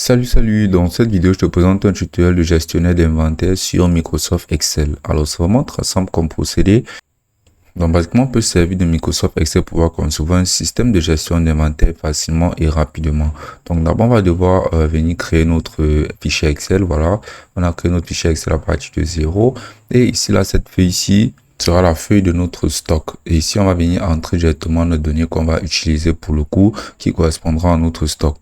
Salut, dans cette vidéo, je te présente un tutoriel de gestionnaire d'inventaire sur Microsoft Excel. Alors, c'est vraiment très simple comme procédé. Donc, basiquement, on peut se servir de Microsoft Excel pour pouvoir concevoir un système de gestion d'inventaire facilement et rapidement. Donc, d'abord, on va devoir venir créer notre fichier Excel. Voilà, on a créé notre fichier Excel à partir de 0. Et ici, là, cette feuille ici sera la feuille de notre stock. Et ici, on va venir entrer directement nos données qu'on va utiliser pour le coup, qui correspondra à notre stock.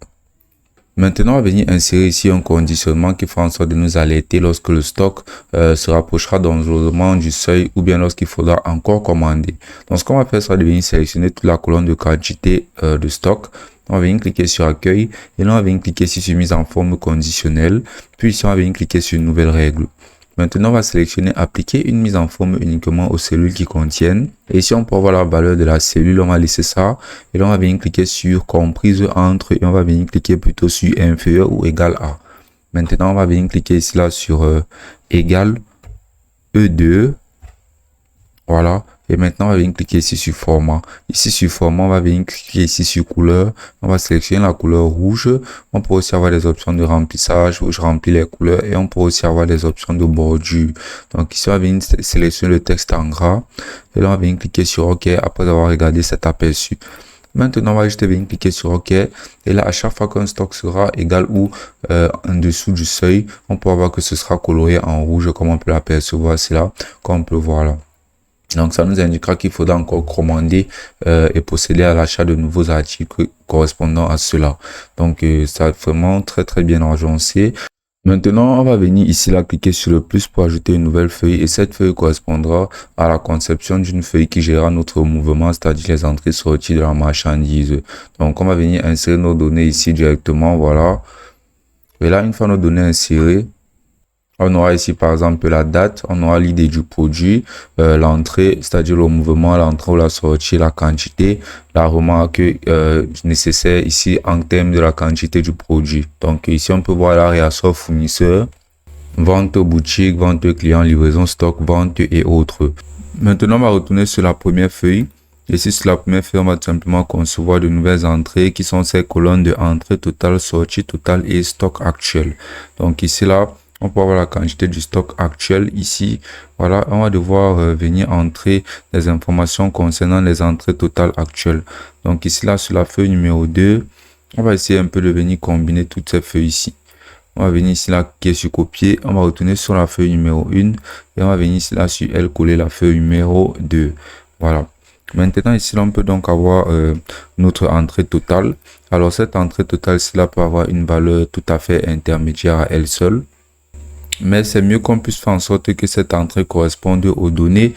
Maintenant, on va venir insérer ici un conditionnement qui fera en sorte de nous alerter lorsque le stock se rapprochera dangereusement du seuil ou bien lorsqu'il faudra encore commander. Donc, ce qu'on va faire, c'est de venir sélectionner toute la colonne de quantité de stock. On va venir cliquer sur accueil et là, on va venir cliquer ici sur mise en forme conditionnelle. Puis ici, on va venir cliquer sur une nouvelle règle. Maintenant, on va sélectionner appliquer une mise en forme uniquement aux cellules qui contiennent. Et ici, on peut avoir la valeur de la cellule. On va laisser ça. Et là, on va venir cliquer sur comprise entre et on va venir cliquer plutôt sur inférieur ou égal à. Maintenant, on va venir cliquer ici là sur égal E2. Voilà. Et maintenant, on va venir cliquer ici sur format. Ici sur format, on va venir cliquer ici sur couleur. On va sélectionner la couleur rouge. On peut aussi avoir des options de remplissage où je remplis les couleurs. Et on peut aussi avoir des options de bordure. Donc ici, on va venir sélectionner le texte en gras. Et là, on va venir cliquer sur OK après avoir regardé cet aperçu. Maintenant, on va juste venir cliquer sur OK. Et là, à chaque fois qu'un stock sera égal ou en dessous du seuil, on peut voir que ce sera coloré en rouge comme on peut l'apercevoir. C'est là, comme on peut voir là. Donc, ça nous indiquera qu'il faudra encore commander et procéder à l'achat de nouveaux articles correspondant à cela. Donc, ça est vraiment très bien agencé. Maintenant, on va venir ici là cliquer sur le plus pour ajouter une nouvelle feuille et cette feuille correspondra à la conception d'une feuille qui gérera notre mouvement, c'est-à-dire les entrées sorties de la marchandise. Donc, on va venir insérer nos données ici directement, voilà. Et là, une fois nos données insérées, on aura ici par exemple la date, on aura l'idée du produit, l'entrée, c'est-à-dire le mouvement, l'entrée ou la sortie, la quantité, la remarque nécessaire ici en termes de la quantité du produit. Donc ici on peut voir la réassort fournisseur, vente boutique, vente client, livraison, stock, vente et autres. Maintenant on va retourner sur la première feuille. Ici sur la première feuille, on va tout simplement concevoir de nouvelles entrées qui sont ces colonnes de entrée totale, sortie totale et stock actuel. Donc ici là, on peut avoir la quantité du stock actuel ici. Voilà, on va devoir venir entrer les informations concernant les entrées totales actuelles. Donc ici là, sur la feuille numéro 2, on va essayer un peu de venir combiner toutes ces feuilles ici. On va venir ici là, cliquer sur copier. On va retourner sur la feuille numéro 1 et on va venir ici là sur elle coller la feuille numéro 2. Voilà. Maintenant ici là, on peut donc avoir notre entrée totale. Alors cette entrée totale ici là peut avoir une valeur tout à fait intermédiaire à elle seule. Mais c'est mieux qu'on puisse faire en sorte que cette entrée corresponde aux données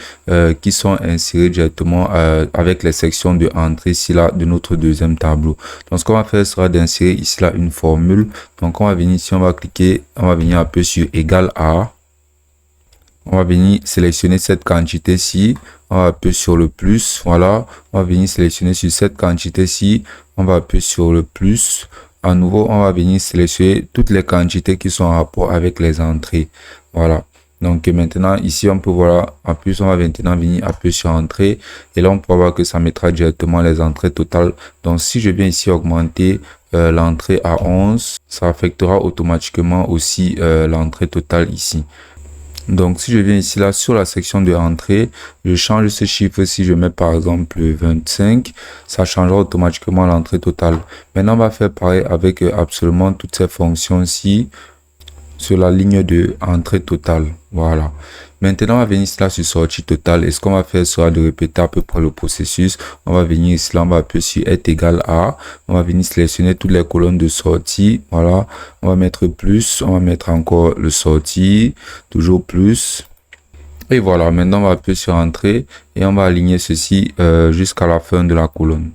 qui sont insérées directement avec les sections de entrée ici là de notre deuxième tableau. Donc ce qu'on va faire sera d'insérer ici là une formule. Donc on va venir ici, on va cliquer, on va venir appuyer sur égal à. On va venir sélectionner cette quantité-ci. On va appuyer sur le plus. Voilà. On va venir sélectionner sur cette quantité-ci. On va appuyer sur le plus. À nouveau, on va venir sélectionner toutes les quantités qui sont en rapport avec les entrées. Voilà. Donc maintenant, ici, on peut voir, en plus, on va maintenant venir appuyer sur entrée. Et là, on peut voir que ça mettra directement les entrées totales. Donc, si je viens ici augmenter l'entrée à 11, ça affectera automatiquement aussi l'entrée totale ici. Donc, si je viens ici là sur la section de entrée, je change ce chiffre. Si je mets par exemple 25, ça changera automatiquement l'entrée totale. Maintenant, on va faire pareil avec absolument toutes ces fonctions-ci sur la ligne de entrée totale. Voilà. Maintenant, on va venir ici là sur sortie totale. Et ce qu'on va faire sera de répéter à peu près le processus. On va venir ici là, on va appuyer sur est égal à. On va venir sélectionner toutes les colonnes de sortie. Voilà. On va mettre plus. On va mettre encore le sortie. Toujours plus. Et voilà. Maintenant, on va appuyer sur entrée. Et on va aligner ceci jusqu'à la fin de la colonne.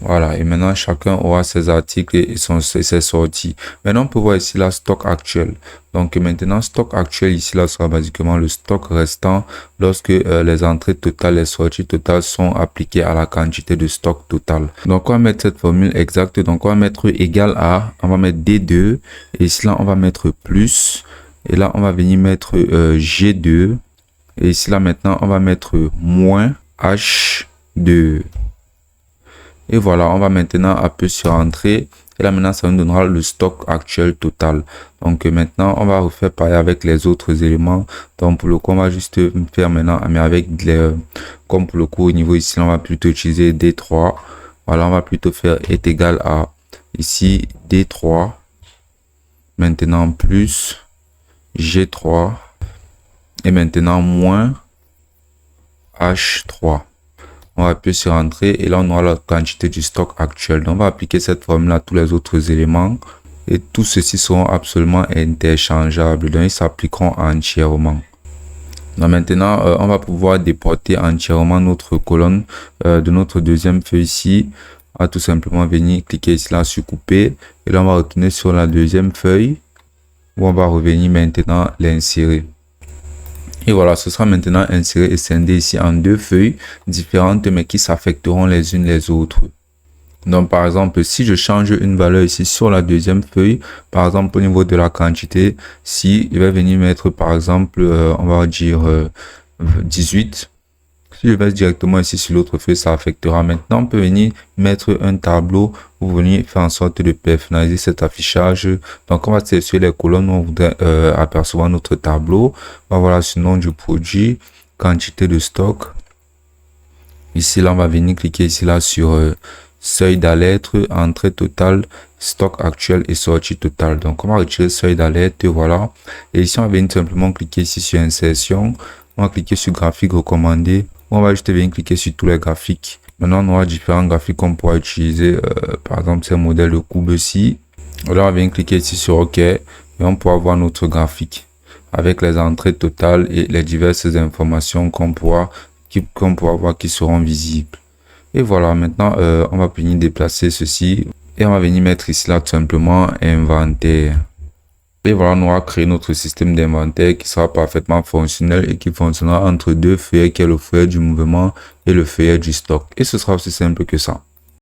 Voilà, et maintenant chacun aura ses articles et ses sorties. Maintenant on peut voir ici la stock actuel. Donc maintenant stock actuel ici là sera basiquement le stock restant lorsque les entrées totales, les sorties totales sont appliquées à la quantité de stock total. Donc on va mettre cette formule exacte. Donc on va mettre égal à, on va mettre D2 et ici là on va mettre plus et là on va venir mettre G2 et ici là maintenant on va mettre moins H2. Et voilà, on va maintenant appuyer sur entrée Et là, maintenant, ça nous donnera le stock actuel total. Donc, maintenant, on va refaire pareil avec les autres éléments. Donc, pour le coup, on va juste faire maintenant, mais avec les, comme pour le coup, au niveau ici, on va plutôt utiliser D3. Voilà, on va plutôt faire est égal à, ici, D3. Maintenant, plus G3. Et maintenant, moins H3. On va appuyer sur entrée et là on aura la quantité du stock actuel. Donc on va appliquer cette formule à tous les autres éléments et tous ceux-ci seront absolument interchangeables. Donc ils s'appliqueront entièrement. Donc maintenant on va pouvoir déporter entièrement notre colonne de notre deuxième feuille ici. On va tout simplement venir cliquer ici là sur couper et là on va retourner sur la deuxième feuille où on va revenir maintenant l'insérer. Et voilà, ce sera maintenant inséré et scindé ici en deux feuilles différentes mais qui s'affecteront les unes les autres. Donc par exemple, si je change une valeur ici sur la deuxième feuille, par exemple au niveau de la quantité, si je vais venir mettre par exemple, on va dire 18. Si je vais directement ici sur l'autre feuille, ça affectera. Maintenant, on peut venir mettre un tableau pour venir faire en sorte de personnaliser cet affichage. Donc, on va sélectionner les colonnes où on voudrait apercevoir notre tableau. On va voir le nom du produit, quantité de stock. Ici, là, on va venir cliquer ici là sur seuil d'alerte, entrée totale, stock actuel et sortie totale. Donc, on va retirer seuil d'alerte, voilà. Et ici, on va venir simplement cliquer ici sur insertion. On va cliquer sur graphique recommandé. On va juste venir cliquer sur tous les graphiques. Maintenant, on aura différents graphiques qu'on pourra utiliser. Par exemple, ces modèles de courbe-ci. Là, on va venir cliquer ici sur OK. Et on pourra voir notre graphique avec les entrées totales et les diverses informations qu'on pourra voir qui seront visibles. Et voilà, maintenant, on va venir déplacer ceci. Et on va venir mettre ici là tout simplement inventaire. Et voilà, on aura créé notre système d'inventaire qui sera parfaitement fonctionnel et qui fonctionnera entre deux feuillets qui est le feuillet du mouvement et le feuillet du stock. Et ce sera aussi simple que ça.